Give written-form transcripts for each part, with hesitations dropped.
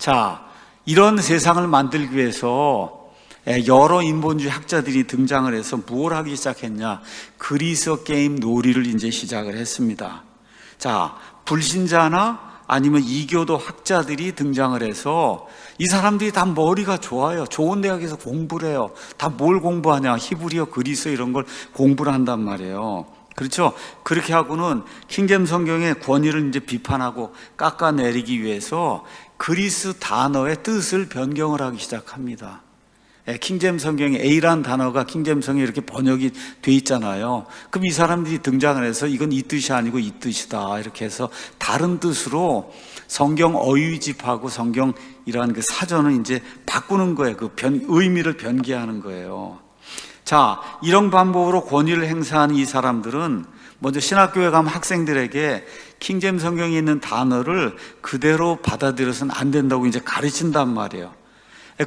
자, 이런 세상을 만들기 위해서 여러 인본주의 학자들이 등장을 해서 뭘 하기 시작했냐? 그리스 게임 놀이를 이제 시작을 했습니다. 자, 불신자나 아니면 이교도 학자들이 등장을 해서 이 사람들이 다 머리가 좋아요. 좋은 대학에서 공부를 해요. 다 뭘 공부하냐? 히브리어, 그리스 이런 걸 공부를 한단 말이에요. 그렇죠? 그렇게 하고는 킹제임스 성경의 권위를 이제 비판하고 깎아내리기 위해서 그리스 단어의 뜻을 변경을 하기 시작합니다. 킹제임스 성경에 A라는 단어가 킹제임스 성경에 이렇게 번역이 돼 있잖아요. 그럼 이 사람들이 등장을 해서 이건 이 뜻이 아니고 이 뜻이다 이렇게 해서 다른 뜻으로 성경 어휘집하고 성경이라는 그 사전을 이제 바꾸는 거예요. 그 의미를 변개하는 거예요. 자, 이런 방법으로 권위를 행사하는 이 사람들은 먼저 신학교에 가면 학생들에게 킹제임스 성경에 있는 단어를 그대로 받아들여서는 안 된다고 이제 가르친단 말이에요.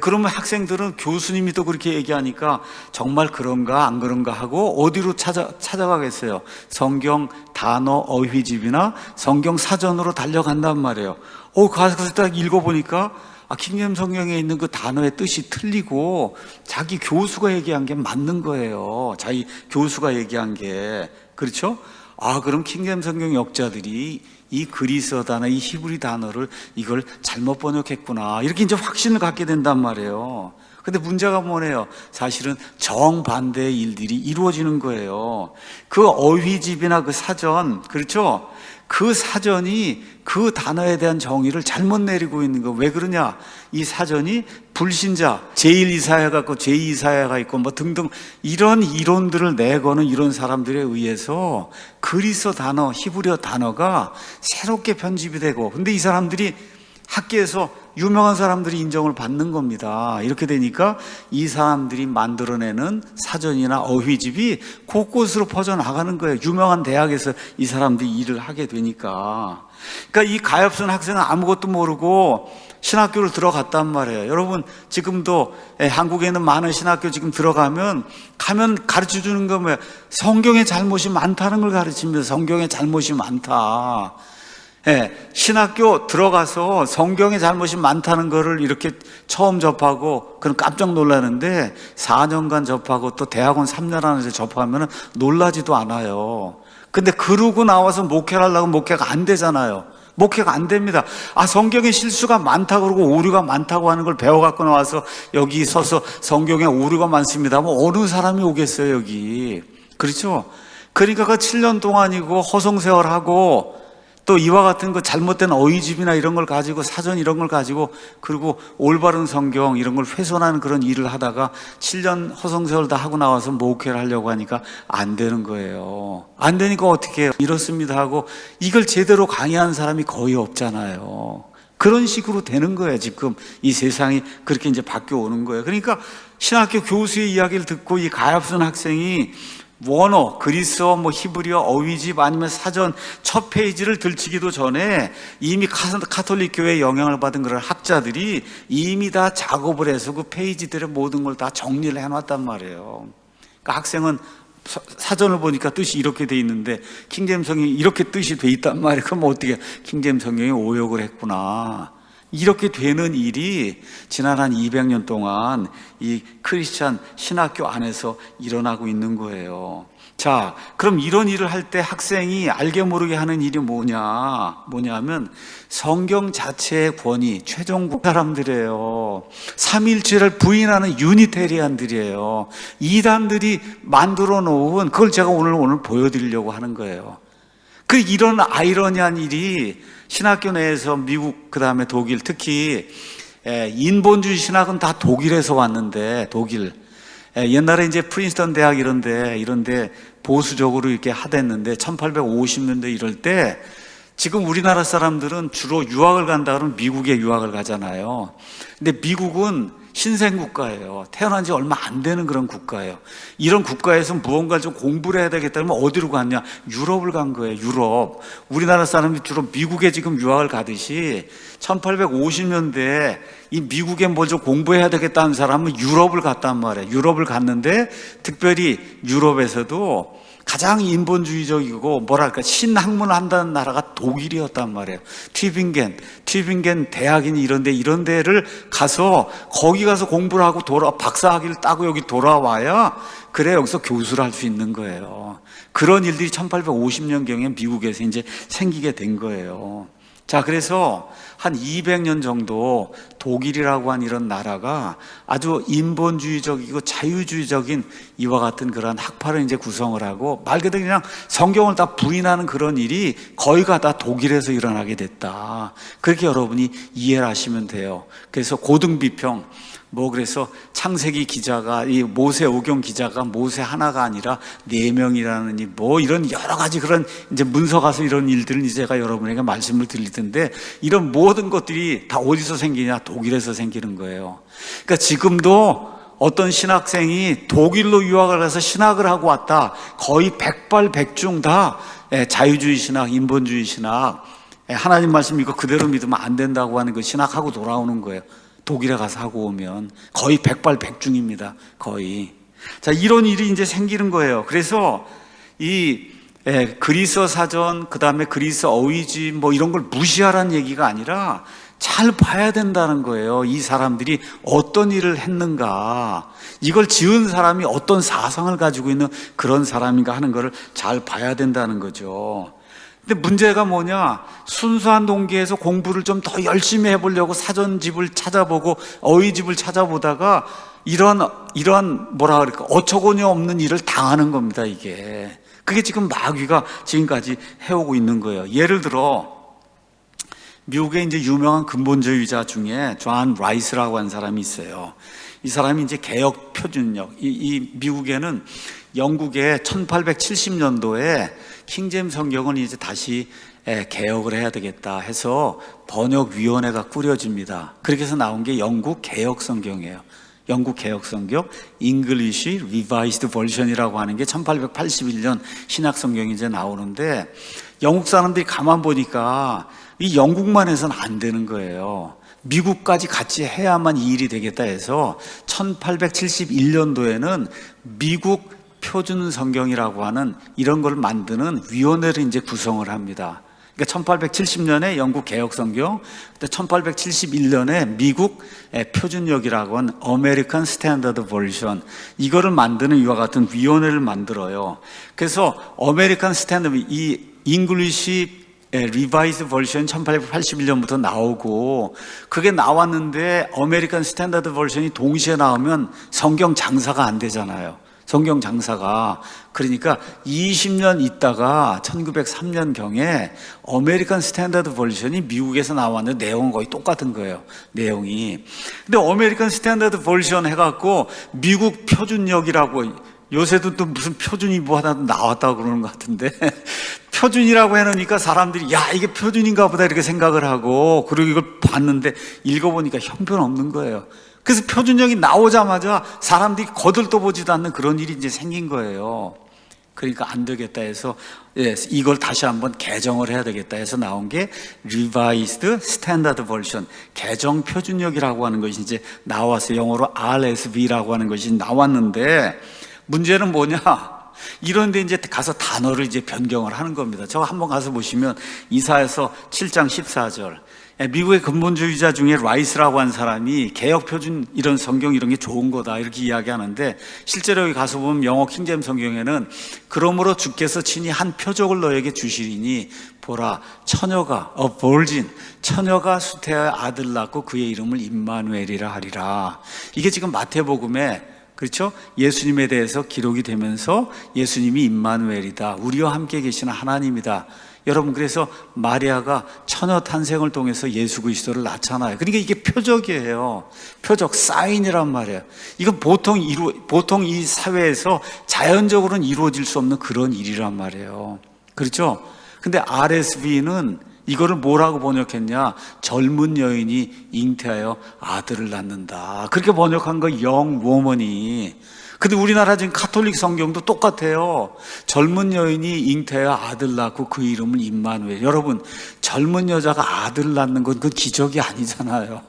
그러면 학생들은 교수님이 또 그렇게 얘기하니까 정말 그런가 안 그런가 하고 어디로 찾아가겠어요? 성경 단어 어휘집이나 성경 사전으로 달려간단 말이에요. 가서 딱 읽어보니까 킹제임스 성경에 있는 그 단어의 뜻이 틀리고 자기 교수가 얘기한 게 맞는 거예요. 자기 교수가 얘기한 게. 그렇죠? 그럼 킹제임스 성경 역자들이 이 그리스어 단어, 이 히브리 단어를 이걸 잘못 번역했구나. 이렇게 이제 확신을 갖게 된단 말이에요. 근데 문제가 뭐네요? 사실은 정반대의 일들이 이루어지는 거예요. 그 어휘집이나 그 사전, 그렇죠? 그 사전이 그 단어에 대한 정의를 잘못 내리고 있는 거. 왜 그러냐? 이 사전이 불신자, 제1이사야가 있고 제2이사야가 있고 뭐 등등 이런 이론들을 내거는 이런 사람들에 의해서 그리스어 단어, 히브리어 단어가 새롭게 편집이 되고, 근데 이 사람들이 학계에서 유명한 사람들이 인정을 받는 겁니다. 이렇게 되니까 이 사람들이 만들어내는 사전이나 어휘집이 곳곳으로 퍼져나가는 거예요. 유명한 대학에서 이 사람들이 일을 하게 되니까. 그러니까 이 가엾은 학생은 아무것도 모르고 신학교를 들어갔단 말이에요. 여러분 지금도 한국에 있는 많은 신학교 지금 가면 가르쳐 주는 거 뭐예요? 성경에 잘못이 많다는 걸 가르칩니다. 성경에 잘못이 많다. 신학교 들어가서 성경에 잘못이 많다는 거를 이렇게 처음 접하고 그럼 깜짝 놀라는데 4년간 접하고 또 대학원 3년 안에서 접하면 놀라지도 않아요. 근데 그러고 나와서 목회를 하려고 목회가 안 되잖아요. 목회가 안 됩니다. 성경에 실수가 많다고 그러고 오류가 많다고 하는 걸 배워갖고 나와서 여기 서서 성경에 오류가 많습니다. 뭐 어느 사람이 오겠어요 여기. 그렇죠? 그러니까 그 7년 동안이고 허송세월하고 또 이와 같은 거 잘못된 어휘집이나 이런 걸 가지고 사전 이런 걸 가지고 그리고 올바른 성경 이런 걸 훼손하는 그런 일을 하다가 7년 허송세월 다 하고 나와서 목회를 하려고 하니까 안 되는 거예요. 안 되니까 어떻게 해요? 이렇습니다 하고 이걸 제대로 강의하는 사람이 거의 없잖아요. 그런 식으로 되는 거예요. 지금 이 세상이 그렇게 이제 바뀌어 오는 거예요. 그러니까 신학교 교수의 이야기를 듣고 이 가엾은 학생이 원어, 그리스어, 히브리어, 어휘집 아니면 사전 첫 페이지를 들치기도 전에 이미 카톨릭 교회의 영향을 받은 그런 학자들이 이미 다 작업을 해서 그 페이지들의 모든 걸 다 정리를 해놨단 말이에요. 그러니까 학생은 사전을 보니까 뜻이 이렇게 돼 있는데 킹제임스 성경이 이렇게 뜻이 돼 있단 말이에요. 그럼 어떻게 킹제임스 성경이 오역을 했구나. 이렇게 되는 일이 지난 한 200년 동안 이 크리스찬 신학교 안에서 일어나고 있는 거예요. 자, 그럼 이런 일을 할 때 학생이 알게 모르게 하는 일이 뭐냐면 성경 자체의 권위, 최종국 사람들이에요. 삼위일체를 부인하는 유니테리안들이에요. 이단들이 만들어 놓은 그걸 제가 오늘 보여드리려고 하는 거예요. 이런 아이러니한 일이 신학교 내에서 미국 그다음에 독일 특히 인본주의 신학은 다 독일에서 왔는데 독일 옛날에 이제 프린스턴 대학 이런데 보수적으로 이렇게 하댔는데 1850년대 이럴 때 지금 우리나라 사람들은 주로 유학을 간다 그러면 미국에 유학을 가잖아요. 근데 미국은 신생국가예요. 태어난 지 얼마 안 되는 그런 국가예요. 이런 국가에서 무언가 좀 공부를 해야 되겠다면 어디로 갔냐? 유럽을 간 거예요. 유럽. 우리나라 사람이 주로 미국에 지금 유학을 가듯이 1850년대에 이 미국에 뭘 좀 공부해야 되겠다는 사람은 유럽을 갔단 말이에요. 유럽을 갔는데 특별히 유럽에서도 가장 인본주의적이고 뭐랄까 신학문을 한다는 나라가 독일이었단 말이에요. 튜빙겐 대학인 이런 데를 가서 거기 가서 공부를 하고 박사학위를 따고 여기 돌아와야 그래 여기서 교수를 할 수 있는 거예요. 그런 일들이 1850년경에 미국에서 이제 생기게 된 거예요. 자, 그래서 한 200년 정도 독일이라고 한 이런 나라가 아주 인본주의적이고 자유주의적인 이와 같은 그런 학파를 이제 구성을 하고 말 그대로 그냥 성경을 다 부인하는 그런 일이 거의가 다 독일에서 일어나게 됐다. 그렇게 여러분이 이해를 하시면 돼요. 그래서 고등비평, 그래서 창세기 기자가, 이 모세오경 기자가 모세 하나가 아니라 4명이라느니 이런 여러 가지 그런 이제 문서 가서 이런 일들은 이제 제가 여러분에게 말씀을 드릴 텐데 이런 모든 것들이 다 어디서 생기냐? 독일에서 생기는 거예요. 그러니까 지금도 어떤 신학생이 독일로 유학을 가서 신학을 하고 왔다. 거의 백발백중 다 자유주의 신학, 인본주의 신학, 하나님 말씀 이거 그대로 믿으면 안 된다고 하는 그 신학하고 돌아오는 거예요. 독일에 가서 하고 오면 거의 백발백중입니다. 거의. 자, 이런 일이 이제 생기는 거예요. 그래서 이 그리스 사전, 그 다음에 그리스 어휘지 이런 걸 무시하라는 얘기가 아니라 잘 봐야 된다는 거예요. 이 사람들이 어떤 일을 했는가, 이걸 지은 사람이 어떤 사상을 가지고 있는 그런 사람인가 하는 거를 잘 봐야 된다는 거죠. 근데 문제가 뭐냐? 순수한 동기에서 공부를 좀 더 열심히 해보려고 사전집을 찾아보고 어휘집을 찾아보다가 이런 어처구니 없는 일을 당하는 겁니다, 이게. 그게 지금 마귀가 지금까지 해오고 있는 거예요. 예를 들어, 미국의 이제 유명한 근본주의자 중에 존 라이스라고 하는 사람이 있어요. 이 사람이 이제 개혁 표준력, 이 미국에는 영국의 1870년도에 킹제임 성경은 이제 다시 개혁을 해야 되겠다 해서 번역위원회가 꾸려집니다. 그렇게 해서 나온 게 영국 개혁 성경이에요. 영국 개혁 성경, English Revised Version이라고 하는 게 1881년 신약 성경이 이제 나오는데 영국 사람들이 가만 보니까 이 영국만 해서는 안 되는 거예요. 미국까지 같이 해야만 이 일이 되겠다 해서 1871년도에는 미국 표준 성경이라고 하는 이런 걸 만드는 위원회를 이제 구성을 합니다. 그러니까 1870년에 영국 개혁 성경, 1871년에 미국 표준역이라고 하는 American Standard Version, 이거를 만드는 이와 같은 위원회를 만들어요. 그래서 American Standard, 이 English 리바이스 버전 1881년부터 나오고 그게 나왔는데 아메리칸 스탠다드 버전이 동시에 나오면 성경 장사가 안 되잖아요. 성경 장사가. 그러니까 20년 있다가 1903년경에 아메리칸 스탠다드 버전이 미국에서 나왔는데 내용은 거의 똑같은 거예요. 내용이. 근데 아메리칸 스탠다드 버전 해갖고 미국 표준역이라고, 요새도 또 무슨 표준이 하나 나왔다고 그러는 것 같은데 표준이라고 해놓으니까 사람들이 야 이게 표준인가 보다 이렇게 생각을 하고, 그리고 이걸 봤는데 읽어보니까 형편없는 거예요. 그래서 표준역이 나오자마자 사람들이 거들떠 보지도 않는 그런 일이 이제 생긴 거예요. 그러니까 안 되겠다 해서 이걸 다시 한번 개정을 해야 되겠다 해서 나온 게 Revised Standard Version, 개정 표준역이라고 하는 것이 이제 나왔어요. 영어로 RSV라고 하는 것이 나왔는데 문제는 뭐냐? 이런데 이제 가서 단어를 이제 변경을 하는 겁니다. 저 한번 가서 보시면 이사야서 7장 14절. 미국의 근본주의자 중에 라이스라고 한 사람이 개혁 표준 이런 성경 이런 게 좋은 거다 이렇게 이야기하는데, 실제로 여기 가서 보면 영어 킹제임 성경에는 그러므로 주께서 친히 한 표적을 너에게 주시리니 보라 처녀가 virgin, 처녀가 수태하여 아들 낳고 그의 이름을 임마누엘이라 하리라. 이게 지금 마태복음에, 그렇죠? 예수님에 대해서 기록이 되면서 예수님이 임마누엘이다, 우리와 함께 계시는 하나님이다. 여러분, 그래서 마리아가 처녀 탄생을 통해서 예수 그리스도를 낳잖아요. 그러니까 이게 표적이에요. 표적, 사인이란 말이에요. 이건 보통 이 사회에서 자연적으로는 이루어질 수 없는 그런 일이란 말이에요. 그렇죠? 근데 RSV는 이거를 뭐라고 번역했냐? 젊은 여인이 잉태하여 아들을 낳는다. 그렇게 번역한 거, young woman이. 근데 우리나라 지금 가톨릭 성경도 똑같아요. 젊은 여인이 잉태하여 아들 낳고 그 이름을 임마누엘. 여러분, 젊은 여자가 아들 낳는 건 그 기적이 아니잖아요.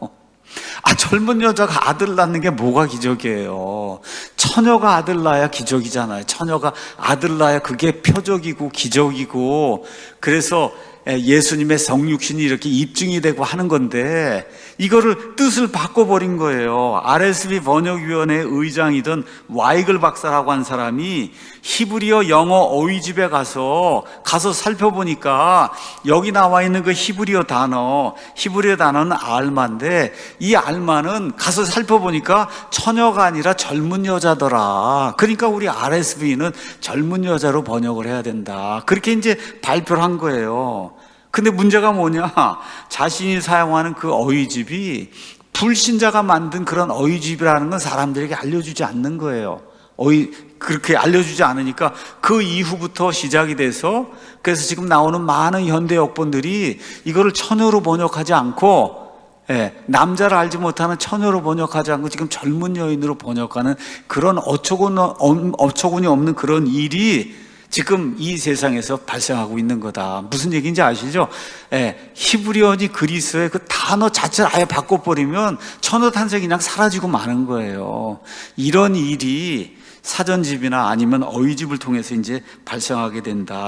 젊은 여자가 아들 낳는 게 뭐가 기적이에요? 처녀가 아들 낳아야 기적이잖아요. 처녀가 아들 낳아야 그게 표적이고 기적이고, 그래서 예수님의 성육신이 이렇게 입증이 되고 하는 건데, 이거를 뜻을 바꿔버린 거예요. RSV 번역위원회 의장이던 와이글 박사라고 한 사람이 히브리어 영어 어휘집에 가서 살펴보니까 여기 나와 있는 그 히브리어 단어는 알마인데, 이 알마는 가서 살펴보니까 처녀가 아니라 젊은 여자더라. 그러니까 우리 RSV는 젊은 여자로 번역을 해야 된다. 그렇게 이제 발표를 한 거예요. 근데 문제가 뭐냐? 자신이 사용하는 그 어휘집이 불신자가 만든 그런 어휘집이라는 건 사람들에게 알려주지 않는 거예요. 그렇게 알려주지 않으니까 그 이후부터 시작이 돼서, 그래서 지금 나오는 많은 현대 역본들이 이거를 처녀로 번역하지 않고, 남자를 알지 못하는 처녀로 번역하지 않고 지금 젊은 여인으로 번역하는 그런 어처구니 없는 그런 일이 지금 이 세상에서 발생하고 있는 거다. 무슨 얘기인지 아시죠? 히브리어니 그리스어의 그 단어 자체를 아예 바꿔버리면 처녀 탄생이 그냥 사라지고 마는 거예요. 이런 일이 사전집이나 아니면 어휘집을 통해서 이제 발생하게 된다.